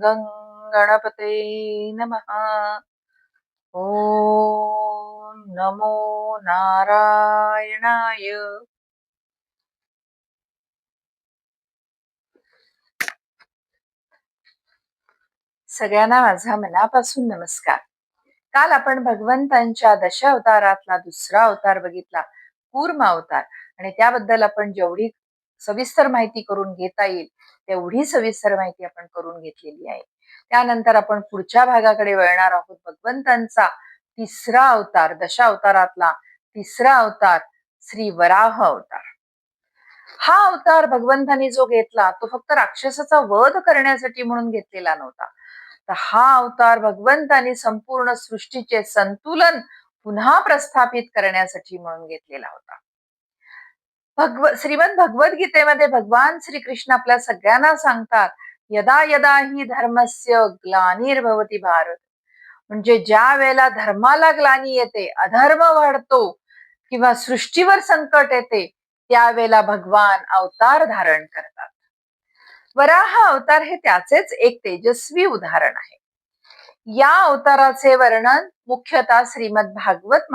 गं गणपते नमः. ओम नमो नारायणाय. सगळ्यांना माझा मनापासून नमस्कार. काल आपण भगवंतांच्या दशावतारातला दुसरा अवतार बघितला, कूर्म अवतार, आणि त्याबद्दल आपण जेवढी सविस्तर माहिती करून घेता येईल तेवढी सविस्तर माहिती आपण करून घेतलेली आहे. त्यानंतर आपण पुढच्या भागाकडे वळणार आहोत. भगवंतांचा तिसरा अवतार, दशावतारातला तिसरा अवतार श्री वराह अवतार. हा अवतार भगवंतांनी जो घेतला तो फक्त राक्षसाचा वध करण्यासाठी म्हणून घेतलेला नव्हता, तर हा अवतार भगवंतांनी संपूर्ण सृष्टीचे संतुलन पुन्हा प्रस्थापित करण्यासाठी म्हणून घेतलेला होता. श्रीमद भगवद्गीतेमध्ये भगवान श्रीकृष्ण आपल्या सगळ्यांना सांगतात, यदा यदा ही धर्मस्य ग्लानिर्भवती भारत. म्हणजे ज्या वेळेला धर्माला ग्लानी येते, अधर्म वाढतो किंवा सृष्टीवर संकट येते, त्यावेळेला भगवान अवतार धारण करतात. वराह अवतार हे त्याचेच एक तेजस्वी उदाहरण आहे. या अवताराचे वर्णन मुख्यतः श्रीमद भागवत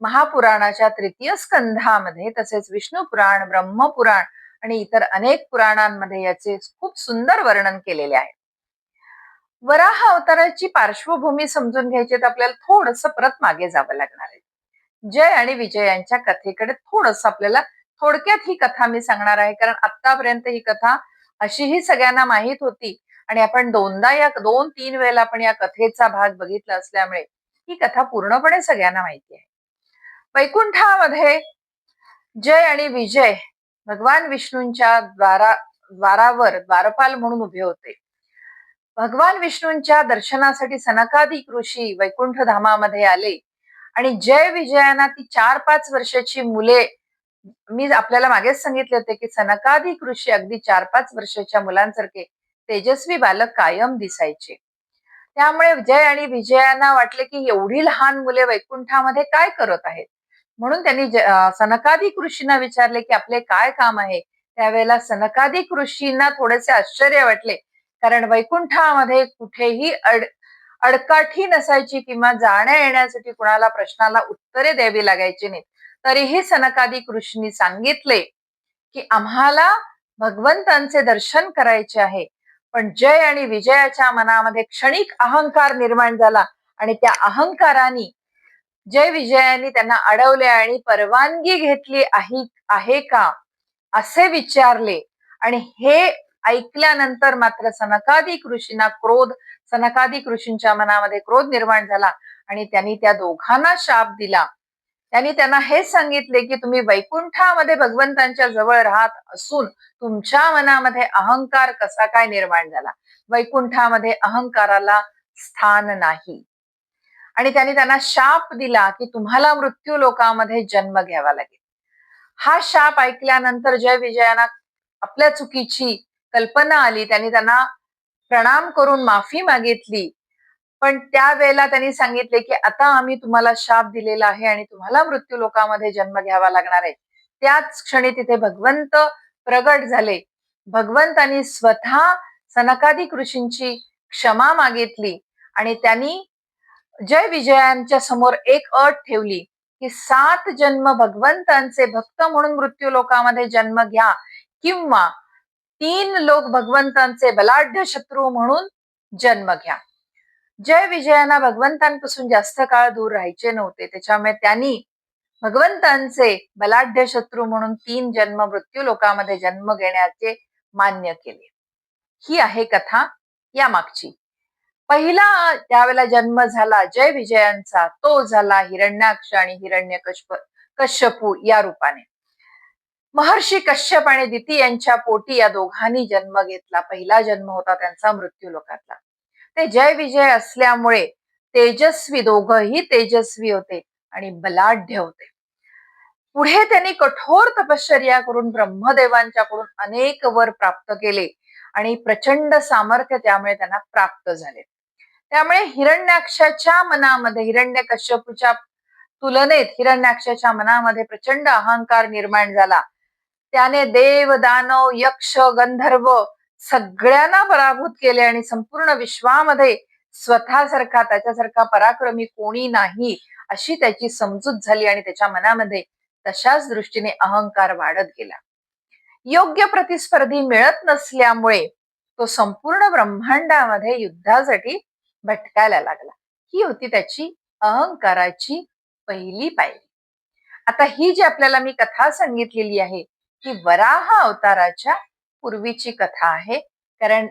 महापुराणाच्या तृतीय स्कंधामध्ये, तसेच विष्णू पुराण, ब्रह्मपुराण आणि इतर अनेक पुराणांमध्ये याचे खूप सुंदर वर्णन केलेले आहे. वराह अवताराची पार्श्वभूमी समजून घ्यायची तर आपल्याला थोडस परत मागे जावं लागणार आहे. जय आणि विजय यांच्या कथेकडे थोडस आपल्याला थोडक्यात ही कथा मी सांगणार आहे, कारण आतापर्यंत ही कथा अशीही सगळ्यांना माहीत होती आणि आपण दोन तीन वेळेला आपण या कथेचा भाग बघितला असल्यामुळे ही कथा पूर्णपणे सगळ्यांना माहिती आहे. वैकुंठामध्ये जय आणि विजय भगवान विष्णूंच्या द्वारावर द्वारपाल म्हणून उभे होते. भगवान विष्णूंच्या दर्शनासाठी सनकादिक ऋषी वैकुंठ धामामध्ये आले आणि जय विजयांना ती 4-5 वर्षाची मुले, मी आपल्याला मागेच सांगितले होते की सनकादिक ऋषी अगदी 4-5 वर्षाच्या मुलांसारखे तेजस्वी बालक कायम दिसायचे. त्यामुळे जय आणि विजयांना वाटले की एवढी लहान मुले वैकुंठामध्ये काय करत आहेत, म्हणून त्यांनी सनकादिक ऋषींना विचारले की आपले काय काम आहे. त्यावेळेला सनकादिक ऋषींना थोडेसे आश्चर्य वाटले, कारण वैकुंठामध्ये कुठेही अडकाठी नसायची किंवा जाण्या येण्यासाठी कुणाला प्रश्नाला उत्तरे द्यावी लागायची नाही. तरीही सनकादिक ऋषींनी सांगितले की आम्हाला भगवंतांचे दर्शन करायचे आहे. पण जय आणि विजयाच्या मनामध्ये क्षणिक अहंकार निर्माण झाला आणि त्या अहंकाराने जय विजयांनी त्यांना अडवले आणि परवानगी घेतली आहे का असे विचारले. आणि हे ऐकल्यानंतर मात्र सनकादिक ऋषींच्या मनामध्ये क्रोध निर्माण झाला आणि त्यांनी त्या दोघांना शाप दिला. त्यांनी त्यांना हे सांगितले की तुम्ही वैकुंठामध्ये भगवंतांच्या जवळ राहत असून तुमच्या मनामध्ये अहंकार कसा काय निर्माण झाला. वैकुंठामध्ये अहंकाराला स्थान नाही. आणि त्यांनी त्यांना शाप दिला की तुम्हाला मृत्यू लोकामध्ये जन्म घ्यावा लागेल. हा शाप ऐकल्यानंतर जय विजयांना आपल्या चुकीची कल्पना आली. त्यांनी त्यांना प्रणाम करून माफी मागितली. पण त्यावेळेला त्यांनी सांगितले की आता आम्ही तुम्हाला शाप दिलेला आहे आणि तुम्हाला मृत्यू लोकामध्ये जन्म घ्यावा लागणार आहे. त्याच क्षणी तिथे भगवंत प्रगट झाले. भगवंतांनी स्वतः सनकादिक ऋषींची क्षमा मागितली आणि त्यांनी जय विजयांच्या समोर एक अट ठेवली की 7 जन्म भगवंतांचे भक्त म्हणून मृत्यू लोकामध्ये जन्म घ्या किंवा 3 लोक भगवंतांचे बलाढ्य शत्रू म्हणून जन्म घ्या. जय विजयांना भगवंतांपासून जास्त काळ दूर राहायचे नव्हते, त्याच्यामुळे त्यांनी भगवंतांचे बलाढ्य शत्रू म्हणून 3 जन्म मृत्यू लोकामध्ये जन्म घेण्याचे मान्य केले. ही आहे कथा या मागची. पहिला त्यावेळेला जन्म झाला जय विजयांचा, तो झाला हिरण्याक्ष आणि कश्यपू या रूपाने. महर्षी कश्यप आणि दिती यांच्या पोटी या दोघांनी जन्म घेतला. पहिला जन्म होता त्यांचा मृत्यू लोकातला. ते जय विजय असल्यामुळे तेजस्वी, दोघही तेजस्वी होते आणि बलाढ्य होते. पुढे त्यांनी कठोर तपश्चर्या करून ब्रह्मदेवांच्याकडून अनेक वर प्राप्त केले आणि प्रचंड सामर्थ्य त्यामुळे त्यांना प्राप्त झाले. त्यामुळे हिरण्याक्षाच्या मनामध्ये, हिरण्यकश्यपूच्या तुलनेत हिरण्याक्षाच्या मनामध्ये प्रचंड अहंकार निर्माण झाला. त्याने देव, दानव, यक्ष, गंधर्व सगळ्यांना पराभूत केले आणि संपूर्ण विश्वामध्ये स्वतःसारखा त्याच्यासारखा पराक्रमी कोणी नाही अशी त्याची समजूत झाली आणि त्याच्या मनामध्ये तशाच दृष्टीने अहंकार वाढत गेला. योग्य प्रतिस्पर्धी मिळत नसल्यामुळे तो संपूर्ण ब्रह्मांडामध्ये युद्धासाठी भटकायला लागला. ही होती त्याची अहंकाराची पहिली पायरी. आता ही जी आपल्याला मी कथा सांगितलेली आहे ही वराह अवताराच्या पूर्वीची कथा आहे. कारण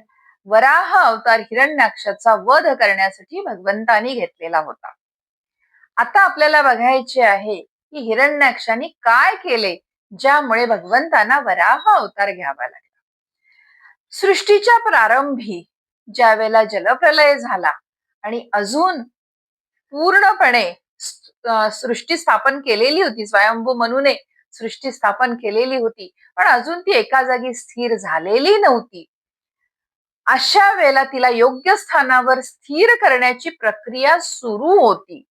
वराह अवतार हिरण्याक्षाचा वध करण्यासाठी भगवंतानी घेतलेला होता. आता आपल्याला बघायचे आहे की हिरण्याक्षाने काय केले ज्यामुळे भगवंतांना वराह अवतार घ्यावा लागला. सृष्टीच्या प्रारंभी ज्या वेळेला जलप्रलय झाला आणि अजून पूर्णपणे सृष्टी स्थापन केलेली होती, स्वयंभू मनूने सृष्टी स्थापन केलेली होती, पण अजून ती एका जागी स्थिर झालेली नव्हती. अशा वेळेला तिला योग्य स्थानावर स्थिर करण्याची प्रक्रिया सुरू होती.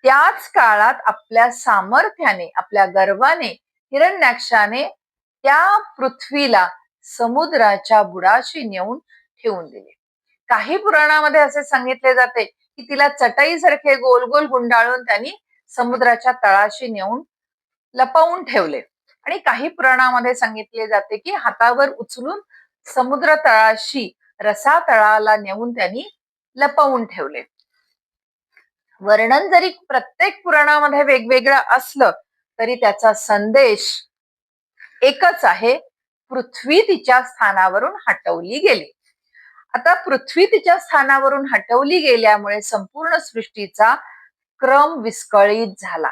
त्याच काळात आपल्या सामर्थ्याने, आपल्या गर्वाने हिरण्याक्षाने त्या पृथ्वीला समुद्राच्या बुडाशी नेऊन ठेवून दिले. काही पुराणामध्ये असे सांगितले जाते की तिला चटईसारखे गोल गोल गुंडाळून त्यांनी समुद्राच्या तळाशी नेऊन लपवून ठेवले आणि काही पुराणामध्ये सांगितले जाते की हातावर उचलून समुद्र तळाशी रसा तळाला नेऊन त्यांनी लपवून ठेवले. वर्णन जरी प्रत्येक पुराणामध्ये वेगवेगळं असलं तरी त्याचा संदेश एकच आहे, पृथ्वी तिच्या स्थानावरून हटवली गेली. आता पृथ्वी तिच्या स्थानावरून हटवली गेल्यामुळे संपूर्ण सृष्टीचा क्रम विस्कळीत झाला.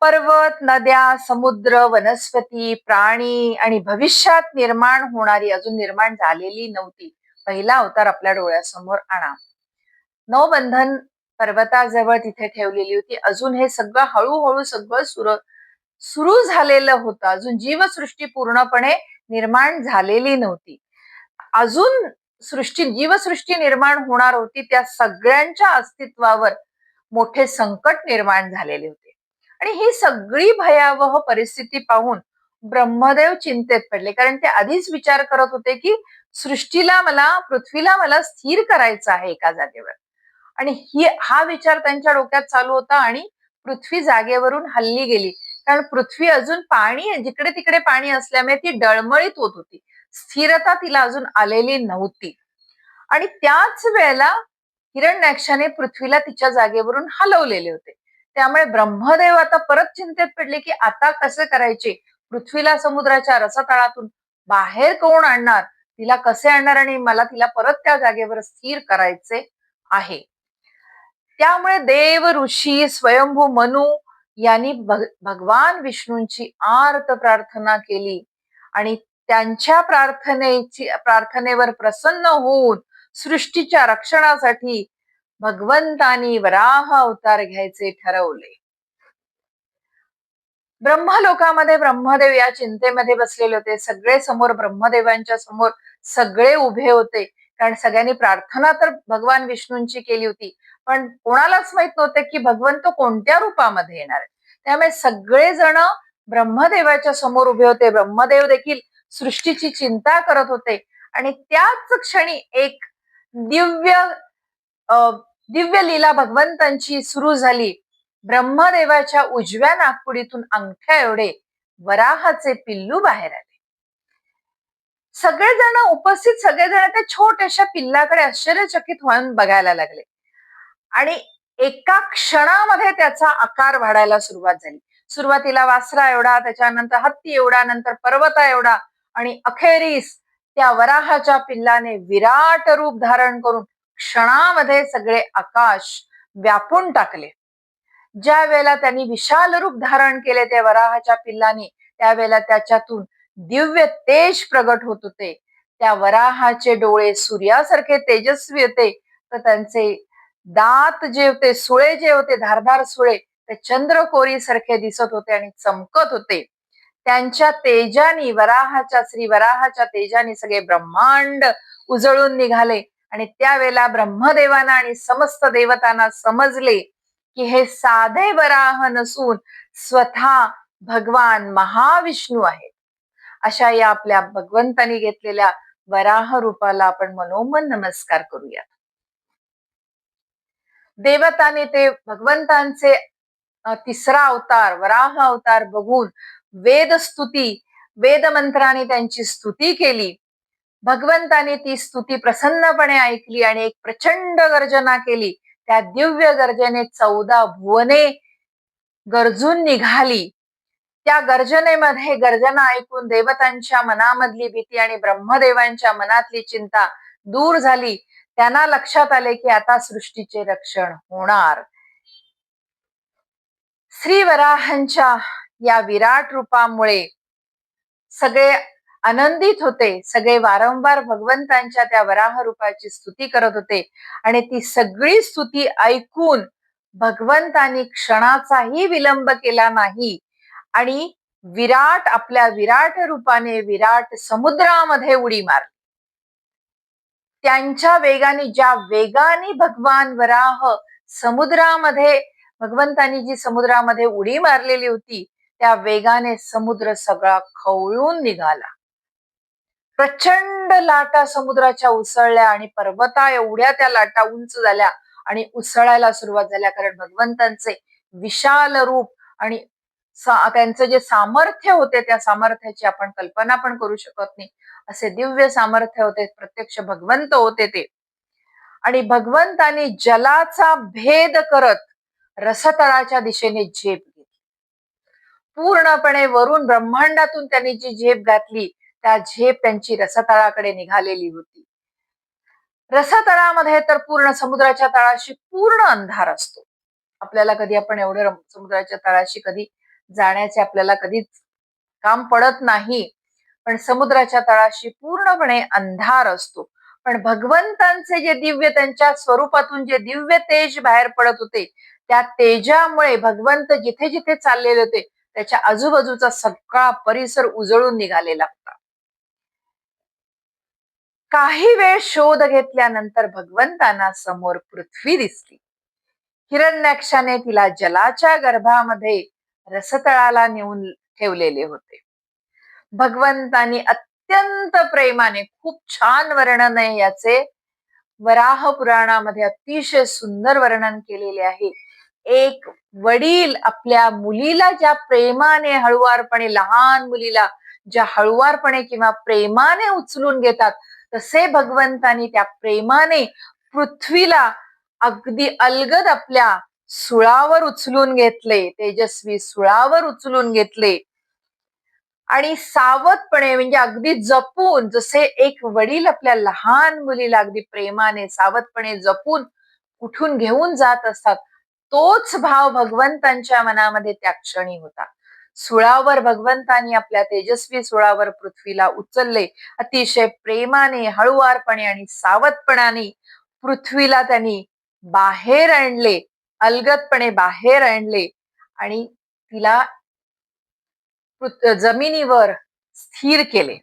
पर्वत, नद्या, समुद्र, वनस्पती, प्राणी आणि भविष्यात निर्माण होणारी, अजून निर्माण झालेली नव्हती, पहिला अवतार आपल्या डोळ्यासमोर आणा. नवबंधन पर्वताजवळ तिथे ठेवलेली होती. अजून हे सगळं हळूहळू सगळं सुरू झालेलं होतं. अजून जीवसृष्टी पूर्णपणे निर्माण झालेली नव्हती. अजून जीवसृष्टी निर्माण होणार होती. त्या सगळ्यांच्या अस्तित्वावर मोठे संकट निर्माण झालेले होते आणि ही सगळी भयावह परिस्थिती पाहून ब्रह्मदेव चिंतेत पडले. कारण ते आधीच विचार करत होते की पृथ्वीला मला स्थिर करायचं आहे एका जागेवर, आणि हा विचार त्यांच्या डोक्यात चालू होता आणि पृथ्वी जागेवरून हल्ली गेली. कारण पृथ्वी अजून जिकडे तिकडे पाणी असल्यामुळे ती डळमळीत होत होती, स्थिरता तिला अजून आलेली नव्हती. आणि त्याच वेळेला हिरण्याक्षाने पृथ्वीला तिच्या जागेवरून हलवलेले होते. त्यामुळे ब्रह्मदेव आता परत चिंतेत पडले की आता कसे करायचे, पृथ्वीला समुद्राच्या रसातळातून बाहेर कोण आणणार, तिला कसे आणणार आणि मला तिला परत त्या जागेवर स्थिर करायचे आहे. त्यामुळे देव, ऋषी, स्वयंभू मनू यांनी भगवान विष्णूंची आर्त प्रार्थना केली आणि त्यांच्या प्रार्थनेवर प्रसन्न होऊन सृष्टीच्या रक्षणासाठी भगवंतानी वराह अवतार घ्यायचे ठरवले. ब्रह्मलोकामध्ये ब्रह्मदेव या चिंतेमध्ये बसलेले होते. सगळे समोर ब्रह्मदेवांच्या समोर सगळे उभे होते, कारण सगळ्यांनी प्रार्थना तर भगवान विष्णूंची केली होती, पण कोणालाच माहित नव्हते की भगवंत कोणत्या रूपामध्ये येणार आहे. त्यामुळे सगळेजण ब्रह्मदेवाच्या समोर उभे होते. ब्रह्मदेव देखील सृष्टीची चिंता करत होते आणि त्याच क्षणी एक दिव्य लीला भगवंतांची सुरू झाली. ब्रह्मदेवाच्या उजव्या नागपुडीतून अंगठ्या एवढे वराहाचे पिल्लू बाहेर आले. सगळेजण त्या छोट्याशा पिल्लाकडे आश्चर्यचकित होऊन बघायला लागले आणि एका क्षणामध्ये त्याचा आकार वाढायला सुरुवात झाली. सुरुवातीला वासरा एवढा, त्याच्यानंतर हत्ती एवढा, नंतर पर्वता एवढा आणि अखेरीस त्या वराहाच्या पिल्लाने विराट रूप धारण करून क्षणामध्ये सगळे आकाश व्यापून टाकले. ज्या वेळेला त्यांनी विशाल रूप धारण केले त्या वराहाच्या पिल्लाने, त्यावेळेला त्याच्यातून दिव्य तेज प्रगट होत होते. त्या वराहाचे डोळे सूर्यासारखे तेजस्वी होते, तर त्यांचे दात जे होते, सुळे जे होते, धारदार सुळे, ते चंद्रकोरी सारखे दिसत होते आणि चमकत होते. त्यांच्या तेजानी श्री वराहाच्या तेजाने सगळे ब्रह्मांड उजळून निघाले आणि त्यावेळेला ब्रह्मदेवांना आणि समस्त देवतांना समजले की हे साधे वराह नसून स्वतः भगवान महाविष्णू आहेत. अशा या आपल्या भगवंतांनी घेतलेल्या वराह रूपाला आपण मनोमन नमस्कार करूया. देवताने ते भगवंतांचे तिसरा अवतार वराह अवतार बघून वेदस्तुती वेद मंत्राने त्यांची स्तुती केली. भगवंताने ती स्तुती प्रसन्नपणे ऐकली आणि एक प्रचंड गर्जना केली. त्या दिव्य गर्जने 14 भुवने गरजून निघाली. त्या गर्जनेमध्ये गर्जना ऐकून देवतांच्या मनामधली भीती आणि ब्रह्मदेवांच्या मनातली चिंता दूर झाली. त्यांना लक्षात आले की आता सृष्टीचे रक्षण होणार. श्री वराहांच्या या विराट रूपामुळे सगळे आनंदित होते. सगळे वारंवार भगवंतांच्या त्या वराह रूपाची स्तुती करत होते आणि ती सगळी स्तुती ऐकून भगवंतांनी क्षणाचाही विलंब केला नाही आणि आपल्या विराट रूपाने विराट समुद्रामध्ये उडी मारली. त्यांच्या वेगाने ज्या वेगाने भगवान वराह समुद्रामध्ये भगवंतांनी जी समुद्रामध्ये उडी मारलेली होती त्या वेगाने समुद्र सगळा खवळून निघाला. प्रचंड लाटा समुद्राच्या उसळल्या आणि पर्वता एवढ्या त्या लाटा उंच झाल्या आणि उसळायला सुरुवात झाल्या. कारण भगवंतांचे विशाल रूप आणि त्यांचं जे सामर्थ्य होते त्या सामर्थ्याची आपण कल्पना पण करू शकत नाही. असे दिव्य सामर्थ्य होते. प्रत्यक्ष भगवंत होते ते. आणि भगवंतांनी जलाचा भेद करत रसतळाच्या दिशेने झेप घेतली. पूर्णपणे वरून ब्रह्मांडातून त्यांनी जी झेप घातली त्या झेप त्यांची रसतळाकडे निघालेली होती. रसतळामध्ये तर पूर्ण समुद्राच्या तळाशी पूर्ण अंधार असतो. आपल्याला कधी आपण एवढं समुद्राच्या तळाशी कधी जाण्याचे आपल्याला कधीच काम पडत नाही. पण समुद्राच्या तळाशी पूर्णपणे अंधार असतो. पण भगवंतांचे जे दिव्य त्यांच्या स्वरूपातून जे दिव्य तेज बाहेर पडत होते त्या तेजामुळे भगवंत जिथे जिथे चाललेले होते त्याच्या आजूबाजूचा सगळा परिसर उजळून निघालेला होता. काही वेळ शोध घेतल्यानंतर भगवंतांना समोर पृथ्वी दिसली. हिरण्याक्षाने तिला जलाच्या गर्भामध्ये रसतळाला नेऊन ठेवलेले होते. भगवंतांनी अत्यंत प्रेमाने खूप छान वर्णन आहे याचे वराह पुराणामध्ये अतिशय सुंदर वर्णन केलेले आहे. एक वडील आपल्या मुलीला ज्या प्रेमाने हळुवारपणे लहान मुलीला ज्या हळुवारपणे किंवा प्रेमाने उचलून घेतात तसे भगवंतांनी त्या प्रेमाने पृथ्वीला अगदी अलगद आपल्या सुळावर उचलून घेतले. तेजस्वी सुळावर उचलून घेतले आणि सावधपणे म्हणजे अगदी जपून जसे एक वडील आपल्या लहान मुलीला अगदी प्रेमाने सावधपणे जपून कुठून घेऊन जात असतात तोच भाव भगवंतांच्या मनामध्ये त्या क्षणी होता. सुळावर भगवंतांनी आपल्या तेजस्वी सुळावर पृथ्वीला उचलले. अतिशय प्रेमाने हळुवारपणे आणि सावधपणाने पृथ्वीला त्यांनी बाहेर आणले. अलगदपणे बाहेर आणले आणि तिला जमिनीवर स्थिर केले.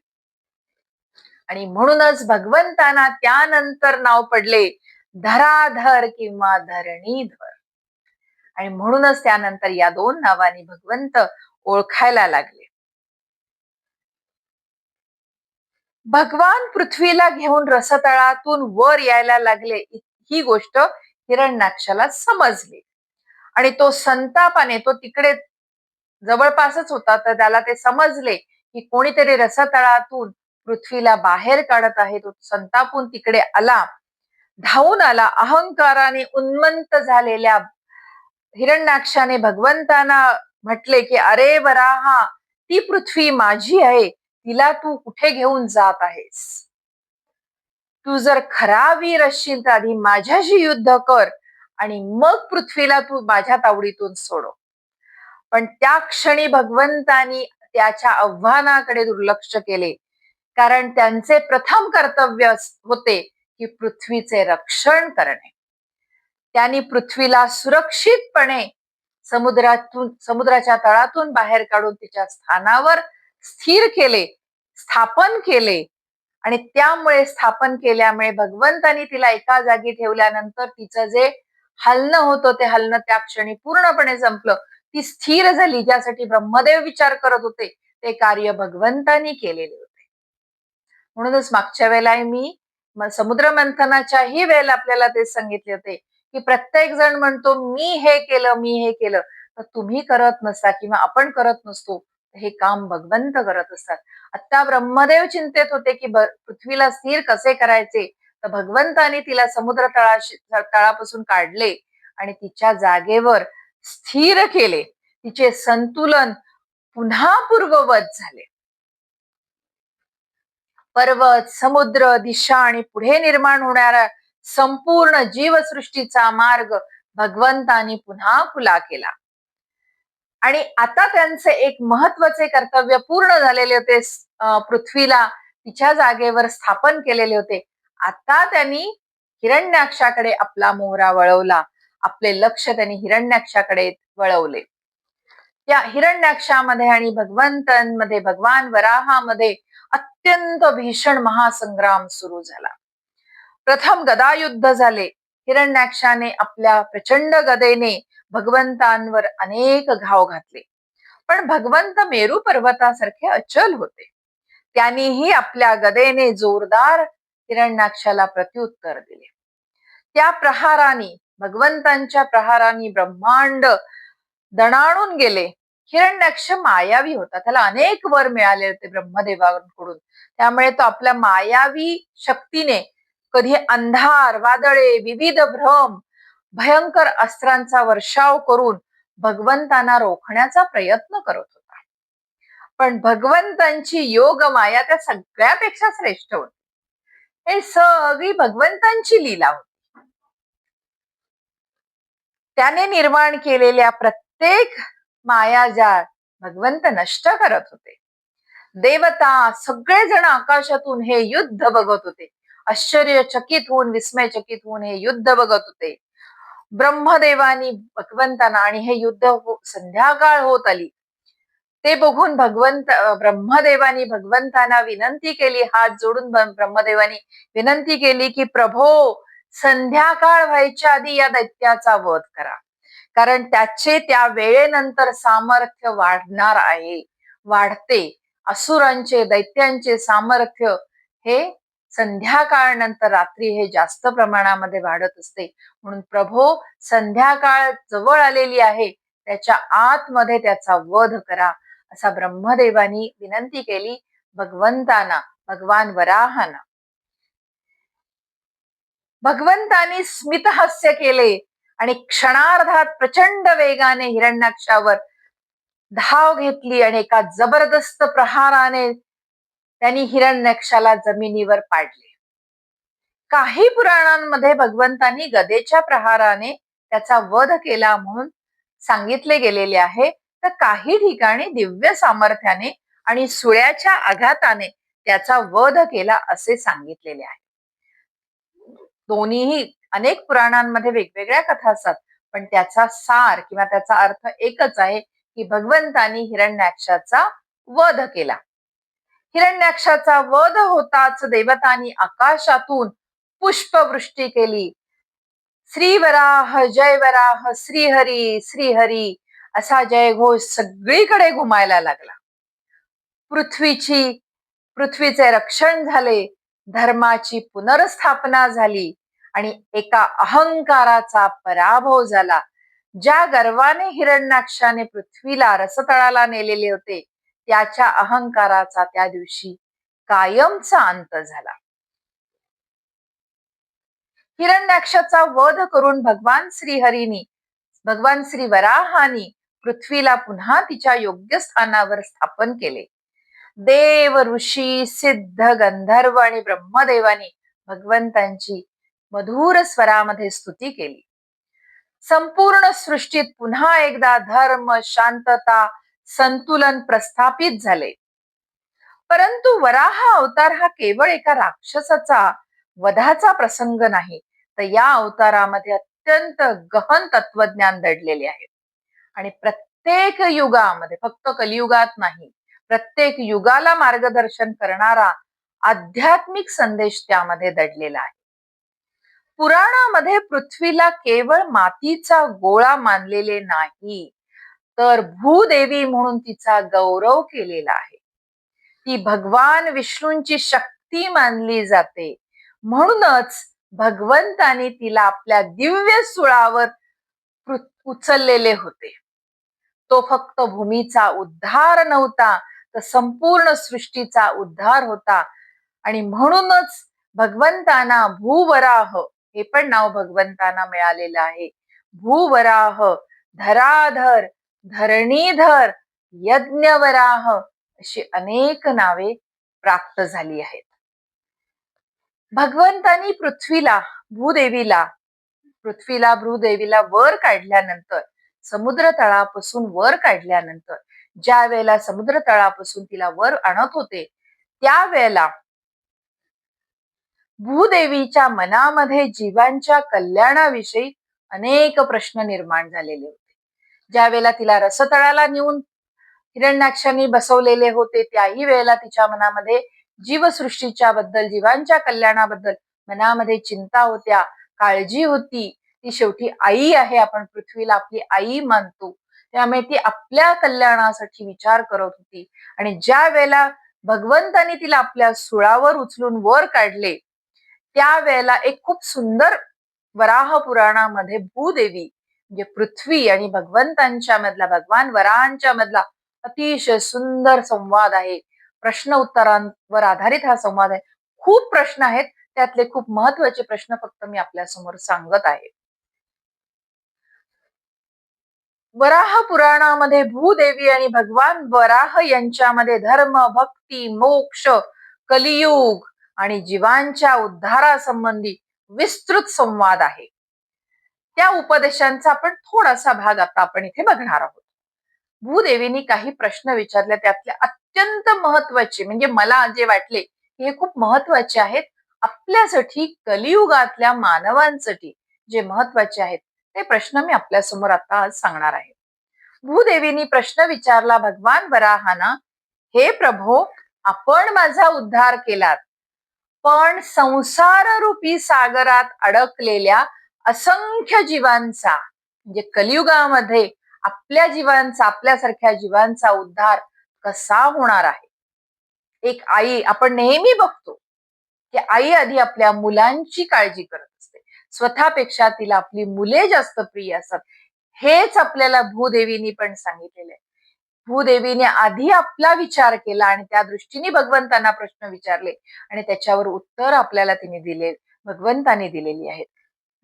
आणि म्हणूनच भगवंतांना त्यानंतर नाव पडले धराधर किंवा धरणीधर. आणि म्हणूनच त्यानंतर या दोन नावांनी भगवंत ओळखायला लागले. भगवान पृथ्वीला घेऊन रसतळातून वर यायला लागले ही गोष्ट हिरण्याक्षाला समजली आणि तो संतापाने तो तिकडे जवळपासच होता तर त्याला ते समजले की कोणीतरी रसतळातून पृथ्वीला बाहेर काढत आहे. तो संतापून तिकडे आला, धावून आला. अहंकाराने उन्मंत झालेल्या हिरण्याक्षाने भगवंतांना म्हटले की अरे वराहा ती पृथ्वी माझी आहे, तिला तू कुठे घेऊन जात आहेस? तू जर खरा वीर असशील तर आधी माझ्याशी युद्ध कर आणि मग पृथ्वीला तू माझ्या तावडीतून सोडव. पण त्या क्षणी भगवंतांनी त्याच्या आव्हानाकडे दुर्लक्ष केले. कारण त्यांचे प्रथम कर्तव्य होते की पृथ्वीचे रक्षण करणे. त्यांनी पृथ्वीला सुरक्षितपणे समुद्राच्या तळातून बाहेर काढून तिच्या स्थानावर स्थिर केले, स्थापन केले. आणि त्यामुळे स्थापन केल्यामुळे भगवंतांनी तिला एका जागी ठेवल्यानंतर तिचं जे हलणं होतं ते हलणं त्या क्षणी पूर्णपणे संपलं. ती स्थिर झाली. ज्यासाठी ब्रह्मदेव विचार करत होते ते कार्य भगवंतांनी केलेले होते. म्हणूनच मागच्या वेळेला मी समुद्र मंथनाच्याही वेळेला आपल्याला तेच सांगितले होते की प्रत्येक जण म्हणतो मी हे केलं, मी हे केलं, तर तुम्ही करत नसता किंवा आपण करत नसतो, हे काम भगवंत करत असतात. आता ब्रह्मदेव चिंतेत होते की पृथ्वीला स्थिर कसे करायचे, तर भगवंताने तिला समुद्र तळापासून काढले आणि तिच्या जागेवर स्थिर केले. तिचे संतुलन पुन्हा पूर्ववत झाले. पर्वत, समुद्र, दिशा आणि पुढे निर्माण होणारा संपूर्ण जीवसृष्टीचा मार्ग भगवंतानी पुन्हा खुला केला. आणि आता त्यांचे एक महत्वाचे कर्तव्य पूर्ण झालेले होते. पृथ्वीला तिच्या जागेवर स्थापन केलेले होते. आता त्यांनी हिरण्याक्षाकडे आपला मोहरा वळवला. आपले लक्ष त्यांनी हिरण्याक्षाकडे वळवले. त्या हिरण्याक्षामध्ये आणि भगवंतांमध्ये, भगवान वराहामध्ये अत्यंत भीषण महासंग्राम सुरू झाला. प्रथम गदायुद्ध झाले. हिरण्याक्षाने आपल्या प्रचंड गदेने भगवंतांवर अनेक घाव घातले, पण भगवंत मेरू पर्वतासारखे अचल होते. त्यांनीही आपल्या गदेने जोरदार हिरण्याक्षाला प्रत्युत्तर दिले. त्या प्रहाराने, भगवंतांच्या प्रहाराने ब्रह्मांड दणाणून गेले. हिरण्याक्ष मायावी होता, त्याला अनेक वर मिळाले होते ब्रह्मदेवांकडून. त्यामुळे तो आपल्या मायावी शक्तीने कधी अंधार, वादळे, विविध भ्रम, भयंकर अस्त्रांचा वर्षाव करून भगवंतांना रोखण्याचा प्रयत्न करत होता. पण भगवंतांची योग माया त्या सगळ्यापेक्षा श्रेष्ठ होती. हे सगळी भगवंतांची लीला होती. त्याने निर्माण केलेल्या प्रत्येक मायाजाळ भगवंत नष्ट करत होते. देवता सगळेजण आकाशातून हे युद्ध बघत होते. आश्चर्यचकित होऊन, विस्मयचकित होऊन हे युद्ध बघत होते. ब्रह्मदेवानी भगवंतांना, आणि हे युद्ध संध्याकाळ होत आली, ते बघून ब्रह्मदेवानी भगवंतांना विनंती केली, हात जोडून ब्रह्मदेवानी विनंती केली की प्रभो, संध्याकाळ व्हायच्या आधी या दैत्याचा वध करा, कारण त्याचे त्या वेळेनंतर सामर्थ्य वाढणार आहे, वाढते. असुरांचे, दैत्यांचे सामर्थ्य हे संध्याकाळ नंतर रात्री हे जास्त प्रमाणामध्ये वाढत असते. म्हणून प्रभो, संध्याकाळ जवळ आलेली आहे, त्याच्या आतमध्ये त्याचा वध करा, असा ब्रह्मदेवानी विनंती केली भगवंतांना, भगवान वराहांना. भगवंतानी स्मितहास्य केले आणि क्षणार्धात प्रचंड वेगाने हिरण्याक्षावर धाव घेतली आणि एका जबरदस्त प्रहाराने त्यांनी हिरण्याक्षाला जमिनीवर पाडले. काही पुराणांमध्ये भगवंतांनी गदेच्या प्रहाराने त्याचा वध केला म्हणून सांगितले गेलेले आहे, तर काही ठिकाणी दिव्य सामर्थ्याने आणि सुळ्याच्या आघाताने त्याचा वध केला असे सांगितलेले आहे. दोन्हीही अनेक पुराणांमध्ये वेगवेगळ्या कथा असतात, पण त्याचा सार किंवा त्याचा अर्थ एकच आहे की भगवंतांनी हिरण्याक्षाचा वध केला. हिरण्याक्षाचा वध होताच देवतांनी आकाशातून पुष्पवृष्टी केली. श्रीवराह, जय वराह, श्रीहरी श्रीहरी असा जयघोष सगळीकडे घुमायला लागला. पृथ्वीचे रक्षण झाले, धर्माची पुनर्स्थापना झाली आणि एका अहंकाराचा पराभव झाला. ज्या गर्वाने हिरण्याक्षाने पृथ्वीला रसतळाला नेलेले होते, त्याच्या अहंकाराचा त्या दिवशी कायमचा अंत झाला. हिरण्याक्षाचा वध करून भगवान श्री वराहानी पृथ्वीला पुन्हा तिच्या योग्य स्थानावर स्थापन केले. देव, ऋषी, सिद्ध, गंधर्व आणि ब्रह्मदेवानी भगवंतांची मधुर स्वरामध्ये स्तुती केली. संपूर्ण सृष्टीत पुन्हा एकदा धर्म, शांतता, संतुलन प्रस्थापित झाले. परंतु वराह अवतार हा केवळ एका राक्षसाचा वधाचा प्रसंग नाही, तर या अवतारामध्ये अत्यंत गहन तत्वज्ञान दडलेले आहे. आणि प्रत्येक युगामध्ये, फक्त कलियुगात नाही, प्रत्येक युगाला मार्गदर्शन करणारा आध्यात्मिक संदेश त्यामध्ये दडलेला आहे. पुराणामध्ये पृथ्वीला केवळ मातीचा गोळा मानलेले नाही, तर भूदेवी म्हणून तिचा गौरव केलेला आहे. ती भगवान विष्णूंची शक्ती भक्ती मानली जाते. म्हणूनच भगवंतानी तिला आपल्या दिव्य सुळावर उचललेले होते. तो फक्त भूमीचा उद्धार नव्हता, तर संपूर्ण सृष्टीचा उद्धार होता. आणि म्हणूनच भगवंतांना भूवराह हे पण नाव भगवंतांना मिळालेलं आहे. भूवराह, धराधर, धरणीधर, यज्ञवराह अशी अनेक नावे प्राप्त झाली आहेत. भगवंतांनी भूदेवीला वर काढल्यानंतर, समुद्र तळापासून वर काढल्यानंतर, ज्या वेळेला समुद्र तळापासून तिला वर आणत होते, त्यावेळेला भूदेवीच्या मनामध्ये जीवांच्या कल्याणाविषयी अनेक प्रश्न निर्माण झालेले होते. ज्या वेळेला तिला रसतळाला नेऊन हिरण्याक्षांनी बसवलेले होते, त्याही वेळेला तिच्या मनामध्ये जीवसृष्टीच्या बद्दल, जीवांच्या कल्याणाबद्दल मनामध्ये चिंता होत्या, काळजी होती. ती शेवटी आई आहे, आपण पृथ्वीला आपली आई मानतो, त्यामुळे ती आपल्या कल्याणासाठी विचार करत होती. आणि ज्या वेळेला भगवंतानी तिला आपल्या सुळावर उचलून वर काढले, त्यावेळेला एक खूप सुंदर वराह पुराणामध्ये भूदेवी म्हणजे पृथ्वी आणि भगवंतांच्या मधला, भगवान वराहांच्या मधला अतिशय सुंदर संवाद आहे. प्रश्न उत्तरांवर आधारित हा संवाद आहे. खूप प्रश्न आहेत, त्यातले खूप महत्वाचे प्रश्न फक्त मी आपल्या समोर सांगत आहे. वराह पुराणामध्ये भूदेवी आणि भगवान वराह यांच्यामध्ये धर्म, भक्ती, मोक्ष, कलियुग आणि जीवांच्या उद्धारासंबंधी विस्तृत संवाद आहे. त्या उपदेशांचा आपण थोडासा भाग आता आपण इथे बघणार आहोत. भूदेवीने काही प्रश्न विचारले, त्यातले अत्यंत महत्वाचे म्हणजे मला जे वाटले हे खूप महत्वाचे आहेत आपल्यासाठी, कलियुगातल्या मानवांसाठी जे महत्वाचे आहेत ते प्रश्न मी आपल्या समोर आता आज सांगणार आहे. भूदेवीनी प्रश्न विचारला भगवान वराहांना, हे प्रभो, आपण माझा उद्धार केलात, पण संसार रूपी सागरात अडकलेल्या असंख्य जीवांचा म्हणजे कलियुगामध्ये आपल्या जीवांचा, आपल्यासारख्या जीवांचा उद्धार कसा होणार आहे? एक आई, आपण नेहमी बघतो की आई आधी आपल्या मुलांची काळजी करत असते, स्वतःपेक्षा तिला आपली मुले जास्त प्रिय असतात. हेच आपल्याला भूदेवीनी पण सांगितलेलं आहे. भूदेवीने आधी आपला विचार केला आणि त्या दृष्टीने भगवंतांना प्रश्न विचारले आणि त्याच्यावर उत्तर आपल्याला तिने दिले, भगवंतांनी दिलेली आहेत.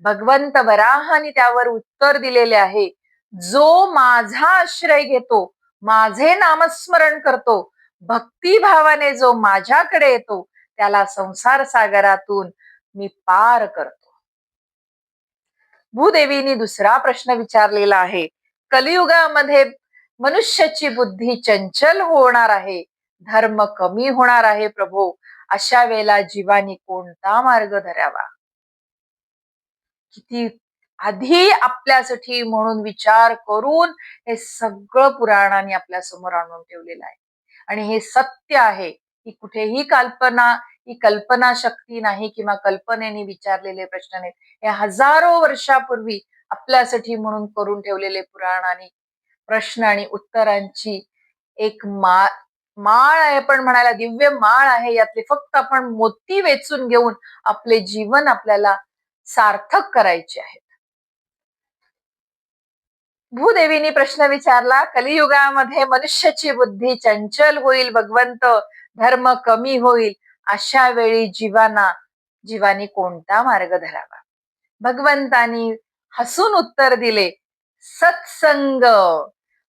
भगवंत वराहाने त्यावर उत्तर दिलेले आहे, जो माझा आश्रय घेतो, माझे नामस्मरण करतो, भक्तिभावाने जो माझ्याकडे येतो, त्याला संसार सागरातून मी पार करतो. भूदेवीने दुसरा प्रश्न विचारलेला आहे, कलियुगामध्ये मनुष्याची बुद्धी चंचल होणार आहे, धर्म कमी होणार आहे प्रभो, अशा वेळेला जीवानी कोणता मार्ग धरावा? किती आधी आपल्यासाठी म्हणून विचार करून हे सगळं पुराणाने आपल्या समोर आणून ठेवलेलं आहे. आणि हे सत्य आहे, ही कुठेही ही कल्पना शक्ती नाही किंवा कल्पनेने विचारलेले प्रश्न नाहीत. हे हजारो वर्षापूर्वी आपल्यासाठी म्हणून करून ठेवलेले पुराणाने प्रश्न आणि उत्तरांची एक माळ आहे, पण म्हणायला दिव्य माळ आहे. यातले फक्त आपण मोती वेचून घेऊन आपले जीवन आपल्याला सार्थक करायचे आहेत. भूदेवीनी प्रश्न विचारला, कलियुगामध्ये मनुष्याची बुद्धी चंचल होईल भगवंत, धर्म कमी होईल, अशा वेळी जीवानी कोणता मार्ग धरावा? भगवंतानी हसून उत्तर दिले, सत्संग,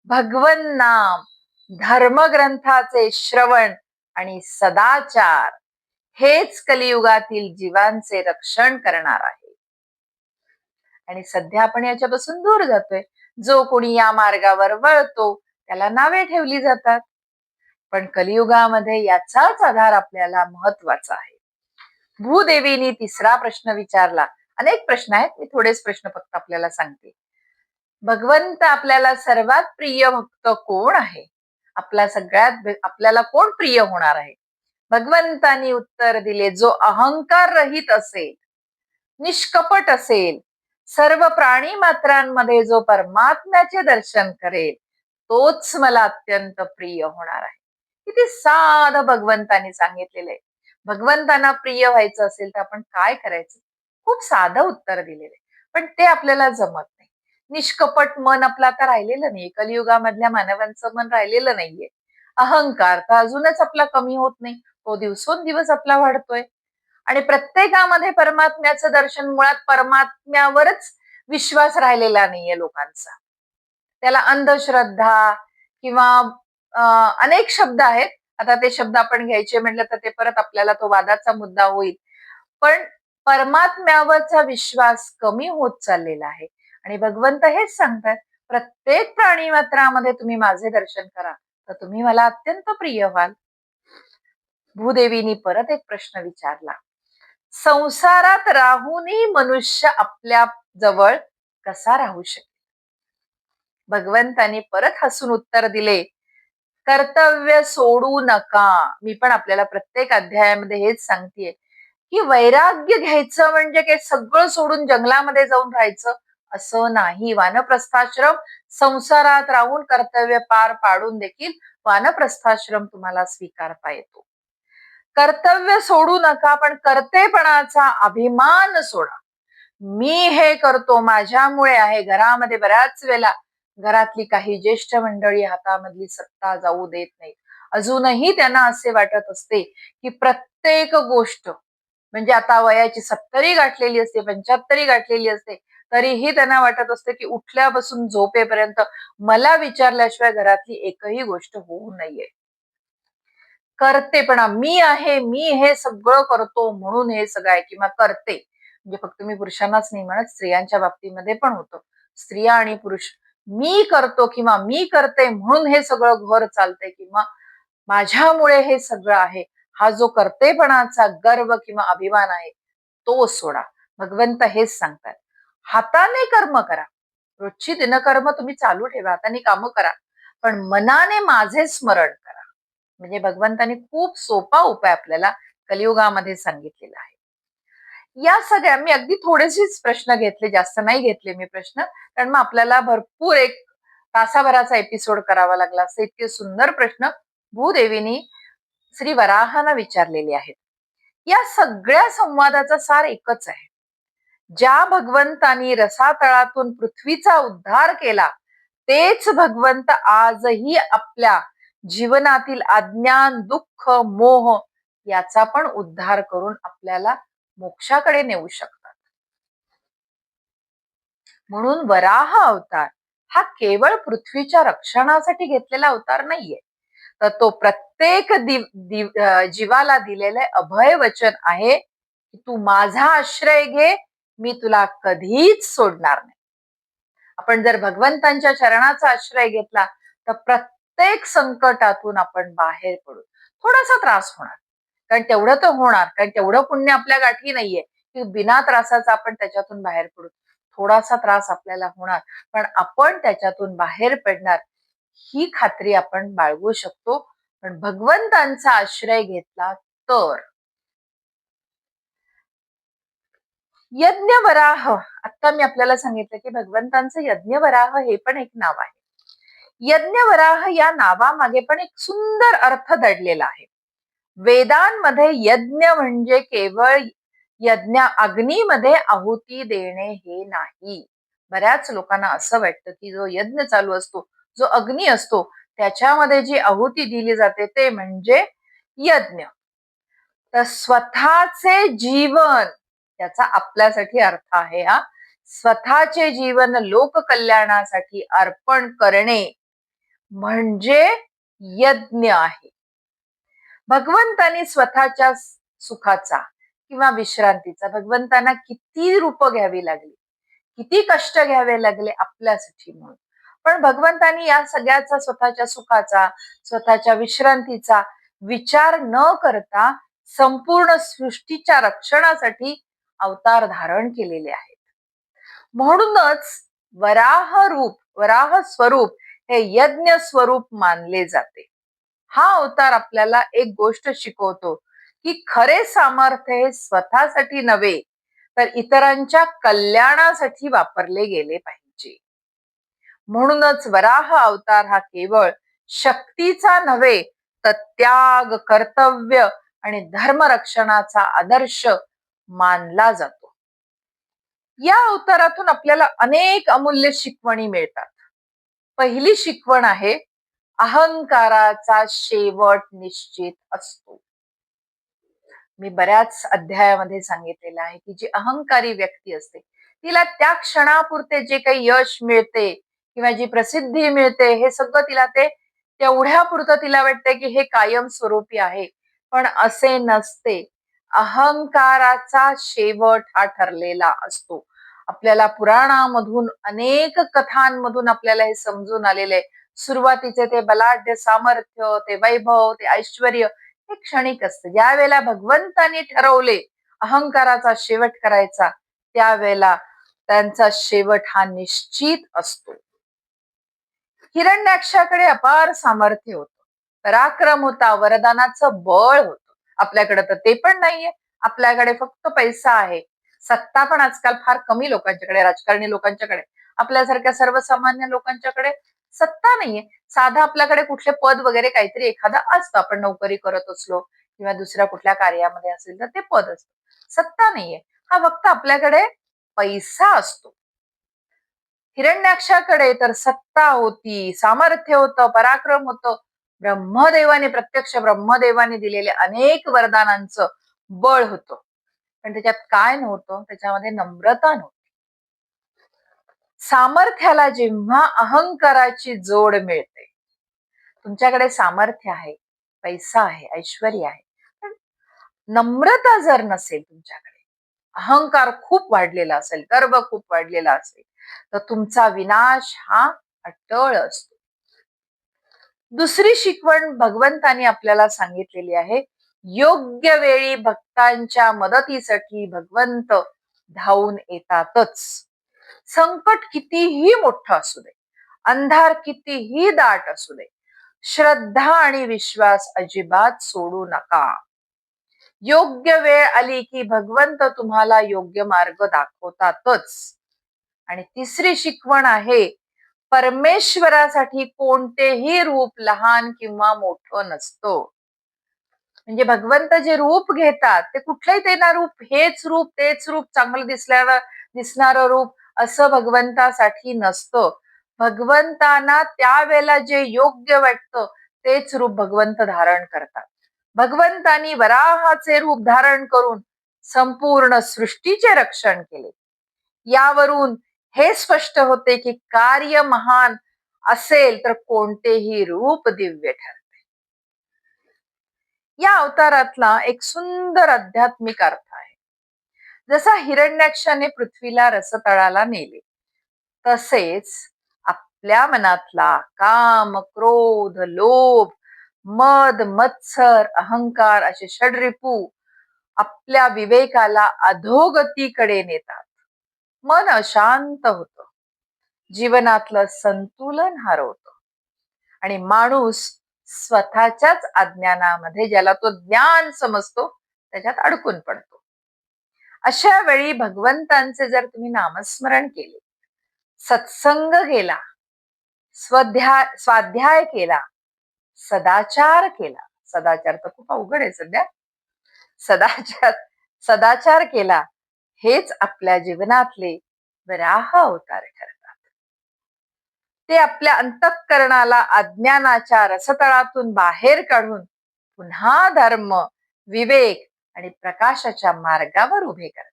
भगवन नाम, धर्मग्रंथाचे श्रवण आणि सदाचार हेच कलियुगातील जीवांचे रक्षण करणार आहे. आणि सध्या आपण याच्यापासून दूर जातोय. जो कोणी या मार्गावर वळतो त्याला नावे ठेवली जातात, पण कलियुगामध्ये याचाच आधार आपल्याला महत्वाचा आहे. भूदेवीनी तिसरा प्रश्न विचारला. अनेक प्रश्न आहेत, मी थोडेच प्रश्न फक्त आपल्याला सांगते. भगवंत आपल्याला सर्वात प्रिय भक्त कोण आहे? आपल्याला कोण प्रिय होणार आहे? भगवंतानी उत्तर दिले, जो अहंकार रहित असेल, निष्कपट असेल, सर्व प्राणी मात्रांमध्ये जो परमात्म्याचे दर्शन करेल, तोच मला अत्यंत प्रिय होणार आहे. किती साधं भगवंतानी सांगितलेलं आहे. भगवंतांना प्रिय व्हायचं असेल तर आपण काय करायचं? खूप साधं उत्तर दिलेलं आहे. पण ते आपल्याला जमत नाही. निष्कपट मन आपलं आता राहिलेलं नाहीये. कलियुगामधल्या मानवांचं मन राहिलेलं नाहीये. अहंकार तर अजूनच आपला कमी होत नाही. तो दिवसेंदिवस आपला वाढतोय. आणि प्रत्येकामध्ये परमात्म्याचं दर्शन, मुळात परमात्म्यावरच विश्वास राहिलेला नाहीये लोकांचा. त्याला अंधश्रद्धा किंवा अनेक शब्द आहेत. आता ते शब्द आपण घ्यायचे म्हटलं तर ते परत आपल्याला तो वादाचा मुद्दा होईल. पण परमात्म्यावरचा विश्वास कमी होत चाललेला आहे. आणि भगवंत हेच सांगतात, प्रत्येक प्राणी मात्रामध्ये तुम्ही माझे दर्शन करा, तर तुम्ही मला अत्यंत प्रिय व्हाल. भूदेवीनी परत एक प्रश्न विचारला. संसारात राहूनही मनुष्य आपल्या जवळ कसा राहू शकेल? भगवंतानी परत हसून उत्तर दिले, कर्तव्य सोडू नका. मी पण आपल्याला प्रत्येक अध्यायामध्ये हेच सांगतेय की वैराग्य घ्यायचं म्हणजे काय सगळं सोडून जंगलामध्ये जाऊन राहायचं असं नाही. वानप्रस्थाश्रम, संसारात राहून कर्तव्य पार पाडून देखील वानप्रस्थाश्रम तुम्हाला स्वीकारता येतो. कर्तव्य सोडू नका, पण कर्तेपणाचा अभिमान सोडा. मी हे करतो, माझ्यामुळे आहे. घरामध्ये बऱ्याच वेळेला घरातली काही ज्येष्ठ मंडळी हातामधली सत्ता जाऊ देत नाही. अजूनही त्यांना असे वाटत असते की प्रत्येक गोष्ट, म्हणजे आता वयाची 70 गाठलेली असते, 75 गाठलेली असते, तरीही त्यांना वाटत असते की उठल्यापासून झोपेपर्यंत मला विचारल्याशिवाय घरातली एकही गोष्ट होऊ नये. करतेपणा, मी आहे, मी हे सगळं करतो म्हणून हे सगळं आहे, किंवा करते म्हणजे फक्त मी पुरुषांनाच नाही म्हणत, स्त्रियांच्या बाबतीमध्ये पण होतं. स्त्रिया आणि पुरुष, मी करतो किंवा मी करते म्हणून हे सगळं घर चालतंय किंवा माझ्यामुळे हे सगळं आहे, हा जो कर्तेपणाचा गर्व किंवा अभिमान आहे तो सोडा. भगवंत हेच सांगतात, हाताने कर्म करा. रोजची दिनकर्म तुम्ही चालू ठेवा, हाताने कामं करा, पण मनाने माझे स्मरण करा. म्हणजे भगवंतांनी खूप सोपा उपाय आपल्याला कलियुगामध्ये सांगितलेला आहे. या सगळ्या मी अगदी थोडेसेच प्रश्न घेतले, जास्त नाही घेतले मी प्रश्न, कारण मग आपल्याला भरपूर एक तासाभराचा एपिसोड करावा लागला असं. इतके सुंदर प्रश्न भूदेवीनी श्री वराहांना विचारलेले आहेत. या सगळ्या संवादाचा सार एकच आहे. ज्या भगवंतानी रसातळातून पृथ्वीचा उद्धार केला, तेच भगवंत आजही आपल्या जीवनातील अज्ञान, दुःख, मोह याचा पण उद्धार करून आपल्याला मोक्षाकडे नेऊ शकतात. म्हणून वराह अवतार हा केवळ पृथ्वीच्या रक्षणासाठी घेतलेला अवतार नाहीये, तर तो प्रत्येक जीवाला दिलेले अभय वचन आहे की तू माझा आश्रय घे, मी तुला कधीच सोडणार नाही. आपण जर भगवंतांच्या चरणाचा आश्रय घेतला तर प्रत्येक संकटातून आपण बाहेर पडू. थोडासा त्रास होणार, कारण तेवढं तर होणार, कारण तेवढं पुण्य आपल्या गाठी नाहीये की बिना त्रासाचा आपण त्याच्यातून बाहेर पडू. थोडासा त्रास आपल्याला होणार, पण आपण त्याच्यातून बाहेर पडणार ही खात्री आपण बाळगू शकतो. पण भगवंतांचा आश्रय घेतला तर. यज्ञवराह, आता मी आपल्याला सांगितलं की भगवंतांचं यज्ञवराह हे पण एक नाव आहे. यज्ञवराह या नावामागे पण एक सुंदर अर्थ दडलेला आहे. वेदांमध्ये यज्ञ म्हणजे केवळ यज्ञ, अग्नीमध्ये आहुती देणे हे नाही. बऱ्याच लोकांना असं वाटतं की जो यज्ञ चालू असतो, जो अग्नी असतो, त्याच्यामध्ये जी आहुती दिली जाते ते म्हणजे यज्ञ. तर स्वतःचे जीवन, त्याचा आपल्यासाठी अर्थ आहे हा, स्वतःचे जीवन लोककल्याणासाठी अर्पण करणे म्हणजे यज्ञ आहे. भगवंतानी स्वतःच्या सुखाचा किंवा विश्रांतीचा, भगवंतांना किती रूप घ्यावी लागली, किती कष्ट घ्यावे लागले आपल्यासाठी म्हणून, पण भगवंतानी या सगळ्याचा, स्वतःच्या सुखाचा, स्वतःच्या विश्रांतीचा विचार न करता संपूर्ण सृष्टीच्या रक्षणासाठी अवतार धारण केलेले आहेत. म्हणूनच वराह रूप, वराह स्वरूप हे यज्ञ स्वरूप मानले जाते. हा अवतार आपल्याला एक गोष्ट शिकवतो की खरे सामर्थ्य हे स्वतःसाठी नव्हे तर इतरांच्या कल्याणासाठी वापरले गेले पाहिजे. म्हणूनच वराह अवतार हा केवळ शक्तीचा नव्हे तर त्याग, कर्तव्य आणि धर्मरक्षणाचा आदर्श मानला जातो. या अवतारातून आपल्याला अनेक अमूल्य शिकवणी मिळतात. पहिली शिकवण आहे, अहंकाराचा शेवट निश्चित असतो. मी बऱ्याच अध्यायामध्ये सांगितलेलं आहे की जी अहंकारी व्यक्ती असते तिला त्या क्षणापुरते जे काही यश मिळते किंवा जी प्रसिद्धी मिळते हे सगळं तिला ते तेवढ्यापुरतं तिला वाटते की हे कायम स्वरूपी आहे, पण असे नसते. अहंकाराचा शेवट हा ठरलेला असतो. आपल्याला पुराणामधून अनेक कथांमधून आपल्याला हे समजून आलेले. सुरुवातीचे ते बलाढ्य सामर्थ्य, ते वैभव, ते ऐश्वर हे क्षणिक असतं. ज्या वेळेला भगवंतांनी ठरवले अहंकाराचा शेवट करायचा, त्यावेळेला त्यांचा शेवट हा निश्चित असतो. हिरण्याक्षाकडे अपार सामर्थ्य होतं, पराक्रम होता, वरदानाचं बळ होतं. आपल्याकडे तर ते पण नाहीये. आपल्याकडे फक्त पैसा आहे, सत्ता पण आजकाल फार कमी लोकांच्याकडे, राजकारणी लोकांच्याकडे. आपल्यासारख्या सर्वसामान्य लोकांच्याकडे सत्ता नाहीये. साधा आपल्याकडे कुठले पद वगैरे काहीतरी एखादं असतं, आपण नोकरी करत असलो किंवा दुसऱ्या कुठल्या कार्यामध्ये असेल तर ते पद असतं. सत्ता नाहीये. हा फक्त आपल्याकडे पैसा असतो. हिरण्याक्षाकडे तर सत्ता होती, सामर्थ्य होतं, पराक्रम होतं. प्रत्यक्ष ब्रह्मदेवाने दिलेले अनेक वरदानांचं बळ होतं. पण त्याच्यात काय नव्हतं? त्याच्यामध्ये नम्रता नव्हती. सामर्थ्याला जेव्हा अहंकाराची जोड मिळते, तुमच्याकडे सामर्थ्य आहे, पैसा आहे, ऐश्वर आहे, पण नम्रता जर नसेल तुमच्याकडे, अहंकार खूप वाढलेला असेल, गर्व खूप वाढलेला असेल, तर तुमचा विनाश हा अटळ असतो. दुसरी शिकवण भगवंतानी आपल्याला सांगितलेली आहे, योग्य वेळी भक्तांच्या मदतीसाठी भगवंत धावून येतातच. संकट कितीही मोठं असू दे, अंधार कितीही दाट असू दे, श्रद्धा आणि विश्वास अजिबात सोडू नका. योग्य वेळ आली की भगवंत तुम्हाला योग्य मार्ग दाखवतातच. आणि तिसरी शिकवण आहे, परमेश्वरासाठी कोणतेही रूप लहान किंवा मोठं नसतं. म्हणजे भगवंत जे रूप घेतात ते कुठलंही त्यांना रूप, हेच रूप, तेच रूप, चांगलं दिसणारं रूप असं भगवंतासाठी नसतं. भगवंतांना त्यावेळेला जे योग्य वाटतं तेच रूप भगवंत धारण करतात. भगवंतांनी वराहाचे रूप धारण करून संपूर्ण सृष्टीचे रक्षण केले. यावरून हे स्पष्ट होते की कार्य महान असेल तर कोणतेही रूप दिव्य ठरते. या अवतारातला एक सुंदर आध्यात्मिक अर्थ आहे. जसा हिरण्याक्षाने पृथ्वीला रसतळाला नेले, तसेच आपल्या मनातला काम, क्रोध, लोभ, मद, मत्सर, अहंकार असे षड्रिपू आपल्या विवेकाला अधोगतीकडे नेतात. मन अशांत होतं, जीवनातलं संतुलन हरवतं आणि माणूस स्वतःच्याच अज्ञानामध्ये, ज्याला तो ज्ञान समजतो, त्याच्यात अडकून पडतो. अशा वेळी भगवंतांचे जर तुम्ही नामस्मरण केले, सत्संग केला, स्वाध्याय केला, सदाचार केला, सदाचार तर खूप अवघड आहे सध्या, सदाचार सदाचार केला, हेच आपल्या जीवनातले वराह अवतार ठरतात. ते आपल्या अंतःकरणाला अज्ञानाच्या रसतळातून बाहेर काढून पुन्हा धर्म, विवेक आणि प्रकाशाच्या मार्गावर उभे करतात.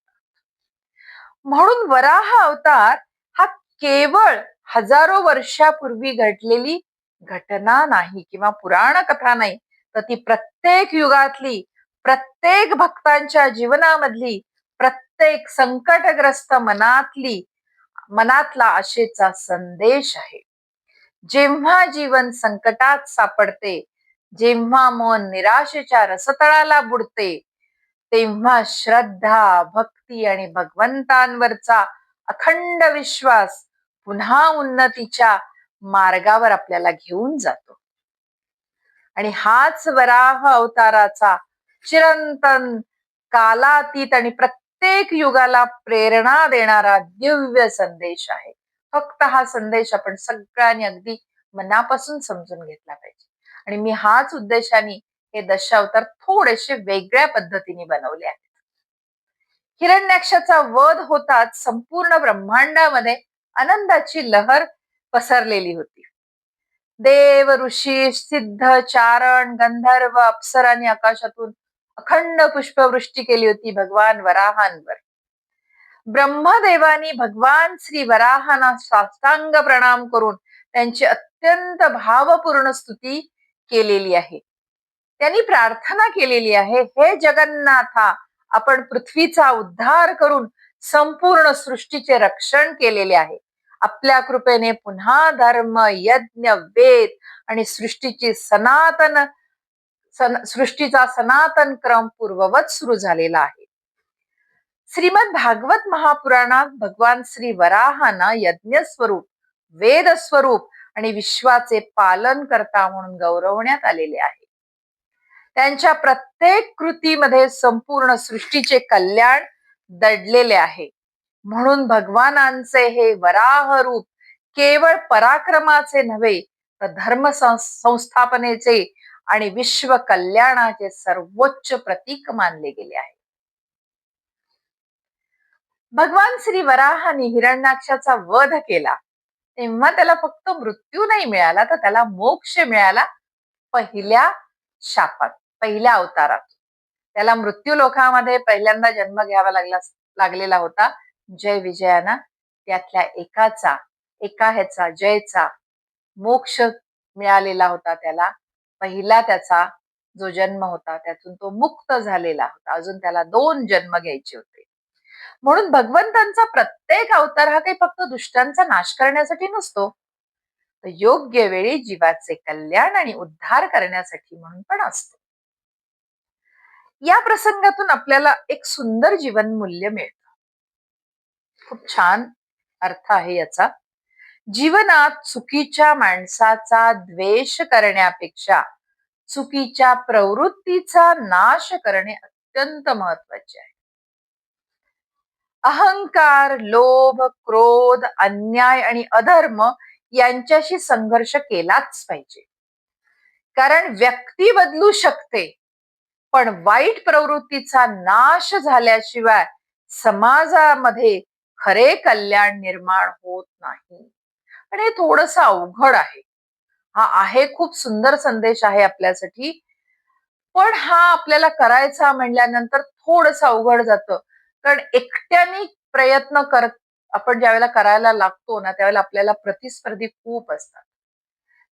म्हणून वराह अवतार हा केवळ हजारो वर्षापूर्वी घडलेली घटना नाही किंवा पुराण कथा नाही, तर ती प्रत्येक युगातली, प्रत्येक भक्तांच्या जीवनामधली, प्रत्येक संकटग्रस्त मनातला आशेचा संदेश आहे. जेव्हा जीवन संकटात सापडते, जेव्हा मन निराशेच्या रसतळाला बुडते, तेव्हा श्रद्धा, भक्ती आणि भगवंतांवरचा अखंड विश्वास पुन्हा उन्नतीच्या मार्गावर आपल्याला घेऊन जातो. आणि हाच वराह अवताराचा चिरंतन, कालातीत आणि प्रत्येक युगाला प्रेरणा देणारा दिव्य संदेश आहे. फक्त हा संदेश आपण सगळ्यांनी अगदी मनापासून समजून घेतला पाहिजे. आणि मी हाच उद्देशाने हे दशावतार थोडेसे वेगळ्या पद्धतीने बनवले आहेत. हिरण्याक्षाचा वध होताच संपूर्ण ब्रह्मांडामध्ये आनंदाची लहर पसरलेली होती. देव, ऋषी, सिद्ध, चारण, गंधर्व, अप्सरांनी आकाशातून अखंड पुष्पवृष्टी केली होती भगवान वराहांवर. ब्रह्मदेवानी भगवान श्री वराहांना साष्टांग प्रणाम करून त्यांची अत्यंत भावपूर्ण स्तुती केलेली आहे. त्यांनी प्रार्थना केलेली आहे, हे जगन्नाथा, आपण पृथ्वीचा उद्धार करून संपूर्ण सृष्टीचे रक्षण केलेले आहे. आपल्या कृपेने पुन्हा धर्म, यज्ञ, वेद आणि सृष्टीचा सनातन क्रम पूर्ववत सुरू झालेला आहे. श्रीमद भागवत महापुराणात भगवान श्री वराहांना यज्ञ स्वरूप, वेद स्वरूप आणि विश्वाचे पालन करता म्हणून गौरवण्यात आलेले आहे. त्यांच्या प्रत्येक कृतीमध्ये संपूर्ण सृष्टीचे कल्याण दडलेले आहे. म्हणून भगवानांचे हे वराह रूप केवळ पराक्रमाचे नव्हे, तर धर्म संस्थापनेचे आणि विश्व कल्याणाचे सर्वोच्च प्रतीक मानले गेले आहे. भगवान श्री वराहाने हिरण्याक्षाचा वध केला तेव्हा त्याला फक्त मृत्यू नाही मिळाला, तर त्याला मोक्ष मिळाला पहिल्या शापात, पहिल्या अवतारात. त्याला मृत्यू लोकामध्ये पहिल्यांदा जन्म घ्यावा लागलेला होता. जय विजयाना त्यातल्या एका ह्याचा जयचा मोक्ष मिळालेला होता त्याला. पहिला त्याचा जो जन्म होता त्यातून तो मुक्त झालेला होता. अजून त्याला 2 जन्म घ्यायचे होते. म्हणून भगवंतांचा प्रत्येक अवतार हा काही फक्त दुष्टांचा नाश करण्यासाठी नसतो, तर योग्य वेळी जीवाचे कल्याण आणि उद्धार करण्यासाठी म्हणून पण असतो. या प्रसंगातून आपल्याला एक सुंदर जीवन मूल्य मिळतं. खूप छान अर्थ आहे याचा. जीवनात चुकीच्या माणसाचा द्वेष करण्यापेक्षा चुकीच्या प्रवृत्तीचा नाश करणे अत्यंत महत्वाचे आहे. अहंकार, लोभ, क्रोध, अन्याय आणि अधर्म यांच्याशी संघर्ष केलाच पाहिजे. कारण व्यक्ती बदलू शकते, पण वाईट प्रवृत्तीचा नाश झाल्याशिवाय समाजामध्ये खरे कल्याण निर्माण होत नाही. पण हे थोडस अवघड आहे. हा आहे खूप सुंदर संदेश आहे आपल्यासाठी, पण हा आपल्याला करायचा म्हणल्यानंतर थोडस अवघड जातं. कारण एकट्याने प्रयत्न करत आपण ज्यावेळेला करायला लागतो ना, त्यावेळेला आपल्याला प्रतिस्पर्धी खूप असतात.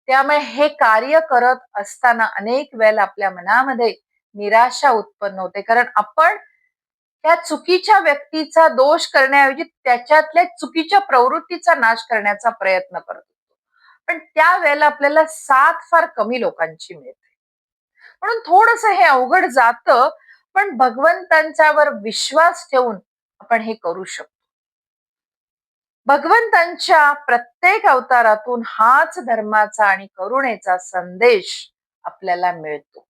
त्यामुळे हे कार्य करत असताना अनेक वेळेला आपल्या मनामध्ये निराशा उत्पन्न होते. कारण आपण त्या चुकीच्या व्यक्तीचा दोष करण्याऐवजी त्याच्यातल्या चुकीच्या प्रवृत्तीचा नाश करण्याचा प्रयत्न करत होतो. पण त्यावेळेला आपल्याला साथ फार कमी लोकांची मिळते. म्हणून थोडस हे अवघड जातं, पण भगवंतांच्यावर विश्वास ठेवून आपण हे करू शकतो. भगवंतांच्या प्रत्येक अवतारातून हाच धर्माचा आणि करुणेचा संदेश आपल्याला मिळतो.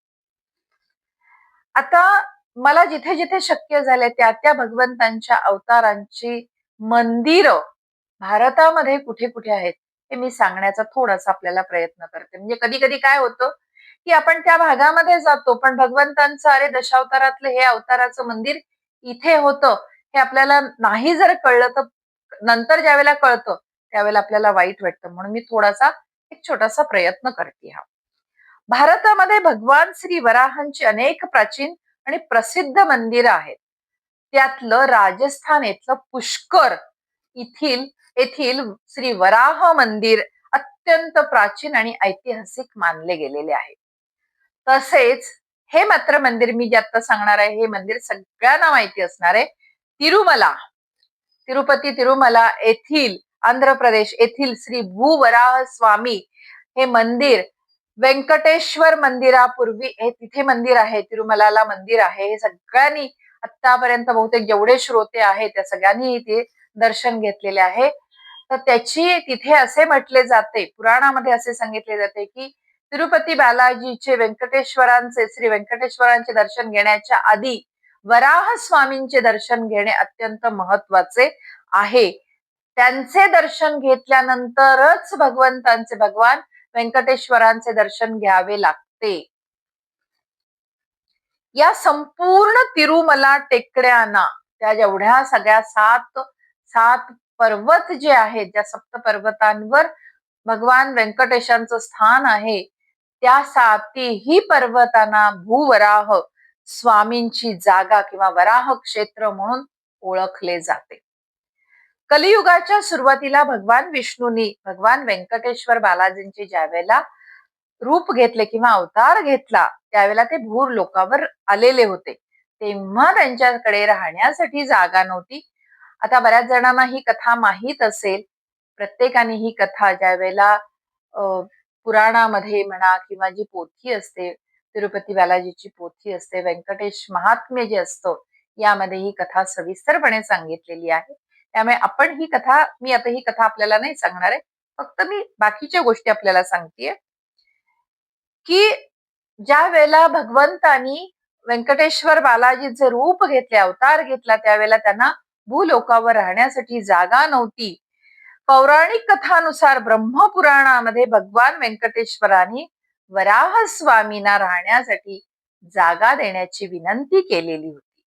आता मला जिथे जिथे शक्य झाले त्या भगवंतांच्या अवतारांची मंदिरं भारतामध्ये कुठे कुठे आहेत हे मी सांगण्याचा थोडासा आपल्याला प्रयत्न करते. म्हणजे कधी कधी काय होतं की आपण त्या भागामध्ये जातो, पण भगवंतांचं अरे दशावतारातलं हे अवताराचं मंदिर इथे होतं हे आपल्याला नाही जर कळलं, तर नंतर ज्यावेळेला कळतं त्यावेळेला आपल्याला वाईट वाटतं. म्हणून मी थोडासा एक छोटासा प्रयत्न करते. भारतामध्ये भगवान श्री वराहांची अनेक प्राचीन आणि प्रसिद्ध मंदिरं आहेत. त्यातलं राजस्थान येथलं पुष्कर येथील श्री वराह मंदिर अत्यंत प्राचीन आणि ऐतिहासिक मानले गेलेले आहे. तसेच हे मात्र मंदिर मी जे आता सांगणार आहे हे मंदिर सगळ्यांना माहिती असणार आहे. तिरुपती तिरुमला येथील आंध्र प्रदेश येथील श्री भूवराह स्वामी हे मंदिर व्यंकटेश्वर मंदिरापूर्वी हे तिथे मंदिर आहे, तिरुमलाला मंदिर आहे. हे सगळ्यांनी आतापर्यंत बहुतेक जेवढे श्रोते आहेत त्या सगळ्यांनी इथे दर्शन घेतलेले आहे. तर त्याची तिथे असे म्हटले जाते, पुराणामध्ये असे सांगितले जाते की तिरुपती बालाजीचे श्री व्यंकटेश्वरांचे दर्शन घेण्याच्या आधी वराह स्वामींचे दर्शन घेणे अत्यंत महत्वाचे आहे. त्यांचे दर्शन घेतल्यानंतरच भगवान व्यंकटेश्वरांचे दर्शन घ्यावे लागते. या संपूर्ण तिरुमला टेकड्यांना, त्या जेवढ्या सगळ्या सात सात पर्वत जे आहेत, ज्या सप्त पर्वतांवर भगवान व्यंकटेशांचं स्थान आहे, त्या सातीही पर्वतांना भूवराह स्वामींची जागा किंवा वराह क्षेत्र म्हणून ओळखले जाते. कलियुगाच्या सुरुवातीला भगवान विष्णूंनी भगवान व्यंकटेश्वर बालाजींचे ज्या वेळेला रूप घेतले किंवा अवतार घेतला, त्यावेळेला ते भूर लोकावर आलेले होते. तेव्हा त्यांच्याकडे राहण्यासाठी जागा नव्हती. आता बऱ्याच जणांना ही कथा माहीत असेल. प्रत्येकाने ही कथा ज्या वेळेला पुराणामध्ये म्हणा किंवा जी पोथी असते, तिरुपती बालाजीची पोथी असते, व्यंकटेश महात्म्य जे असतं, यामध्ये ही कथा सविस्तरपणे सांगितलेली आहे. त्यामुळे मी आता ही कथा आपल्याला नाही सांगणार आहे. फक्त मी बाकीच्या गोष्टी आपल्याला सांगतेय, की ज्या वेळेला भगवंतानी व्यंकटेश्वर बालाजीचे रूप घेतले, अवतार घेतला, त्यावेळेला त्यांना भूलोकावर राहण्यासाठी जागा नव्हती. पौराणिक कथानुसार ब्रह्मपुराणामध्ये भगवान व्यंकटेश्वरांनी वराह स्वामींना राहण्यासाठी जागा देण्याची विनंती केलेली होती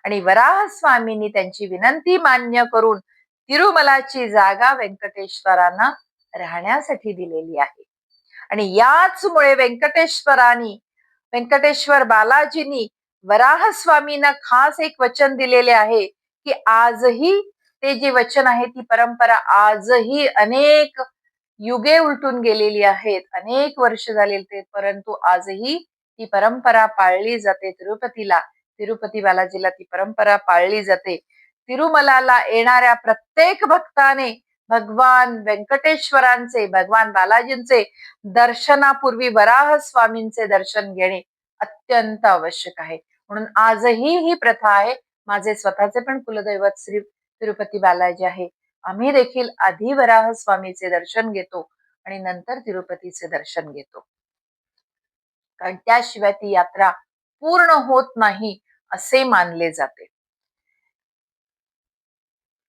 आणि वराह स्वामींनी त्यांची विनंती मान्य करून तिरुमलाची जागा व्यंकटेश्वरांना राहण्यासाठी दिलेली आहे. आणि याचमुळे व्यंकटेश्वर बालाजींनी वराह स्वामींना खास एक वचन दिलेले आहे, की आजही ते जे वचन आहे, ती परंपरा आजही अनेक युगे उलटून गेलेली आहेत, अनेक वर्ष झालेली ते, परंतु आजही ती परंपरा पाळली जाते. तिरुपती बालाजीला ती परंपरा पाळली जाते. तिरुमलाला येणाऱ्या प्रत्येक भक्ताने भगवान व्यंकटेश्वरांचे, भगवान बालाजींचे दर्शनापूर्वी वराह स्वामींचे दर्शन घेणे अत्यंत आवश्यक आहे. म्हणून आजही ही प्रथा आहे. माझे स्वतःचे पण कुलदैवत श्री तिरुपती बालाजी आहे. आम्ही देखील आधी वराह स्वामीचे दर्शन घेतो आणि नंतर तिरुपतीचे दर्शन घेतो, कारण त्याशिवाय ती यात्रा पूर्ण होत नाही असे मानले जाते.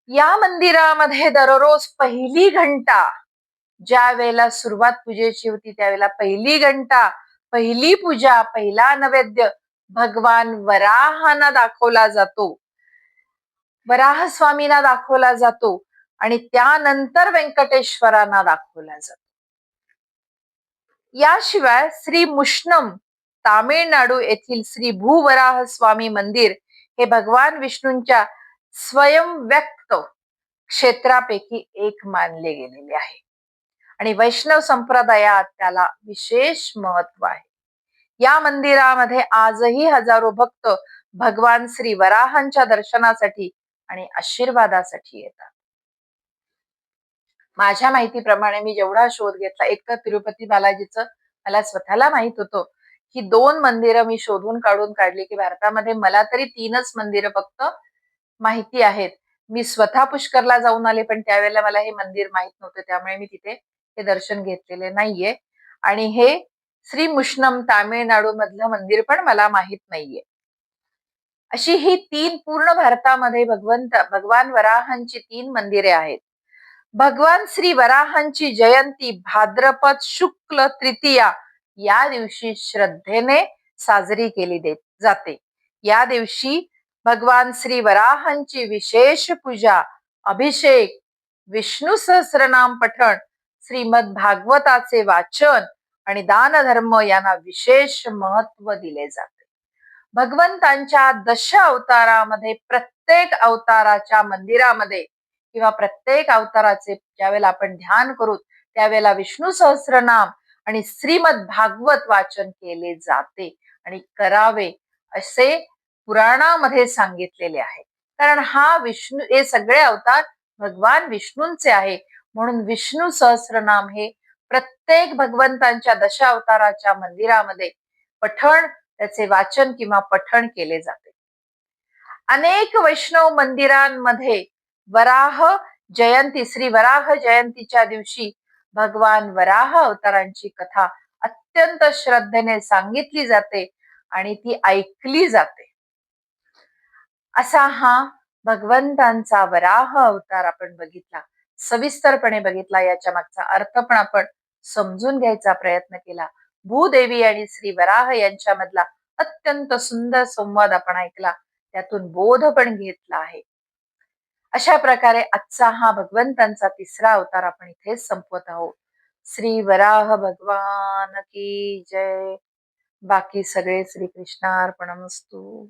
या मंदिरामध्ये दररोज पहिली घंटा, ज्या वेळेला सुरुवात पूजेची होती, त्यावेळेला पहिली घंटा, पहिली पूजा, पहिला नैवेद्य भगवान वराहांना दाखवला जातो, वराह स्वामींना दाखवला जातो आणि त्यानंतर व्यंकटेश्वरांना दाखवला जातो. याशिवाय श्री मुष्णम, तामिळनाडू येथील श्री भूवराह स्वामी मंदिर हे भगवान विष्णूंच्या स्वयंव्यक्त क्षेत्रापैकी एक मानले गेलेले आहे आणि वैष्णव संप्रदायात त्याला विशेष महत्व आहे. या मंदिरामध्ये आजही हजारो भक्त भगवान श्री वराहांच्या दर्शनासाठी आणि आशीर्वादासाठी येतात. माझ्या माहितीप्रमाणे मी जेवढा शोध घेतला, एक तर तिरुपती बालाजीचं मला स्वतःला माहित होतं, की 2 मंदिरं मी शोधून काढली, की भारतामध्ये मला तरी 3च मंदिरं फक्त माहिती आहेत. मी स्वतः पुष्करला जाऊन आले, पण त्यावेळेला मला हे मंदिर माहित नव्हतं, त्यामुळे मी तिथे हे दर्शन घेतलेले नाहीये. आणि हे श्री मुष्णम तामिळनाडू मधलं मंदिर पण मला माहित नाहीये. अशी ही 3 पूर्ण भारतामध्ये भगवान वराहांची 3 मंदिरे आहेत. भगवान श्री वराहांची जयंती भाद्रपद शुक्ल तृतीया या दिवशी श्रद्धेने साजरी केली जाते. या दिवशी भगवान श्री वराहांची विशेष पूजा, अभिषेक, विष्णू सहस्रनाम पठण, श्रीमद भागवताचे वाचन आणि दानधर्म यांना विशेष महत्व दिले जाते. भगवंतांच्या दश अवतारामध्ये प्रत्येक अवताराच्या मंदिरामध्ये किंवा प्रत्येक अवताराचे ज्यावेळेला आपण ध्यान करू, त्यावेळेला विष्णू सहस्रनाम आणि श्रीमद भागवत वाचन केले जाते आणि करावे असे पुराणामध्ये सांगितलेले आहे. कारण हे सगळे अवतार भगवान विष्णूंचे आहे, म्हणून विष्णू सहस्रनाम हे प्रत्येक भगवंतांच्या दश अवताराच्या मंदिरामध्ये त्याचे वाचन किंवा पठण केले जाते. अनेक वैष्णव मंदिरांमध्ये श्री वराह जयंतीच्या दिवशी भगवान वराह अवतारांची कथा अत्यंत श्रद्धेने सांगितली जाते आणि ती ऐकली जाते. असा हा भगवंतांचा वराह अवतार आपण बघितला, सविस्तरपणे बघितला. याच्या मागचा अर्थ पण आपण समजून घ्यायचा प्रयत्न केला. भूदेवी आणि श्री वराह यांच्यामधला अत्यंत सुंदर संवाद आपण ऐकला, त्यातून बोध पण घेतला आहे. अशा प्रकारे आजचा हा भगवंतांचा तिसरा अवतार आपण इथेच संपवत आहोत. श्री वराह भगवान की जय. बाकी सगळे श्रीकृष्णार्पणमस्तु.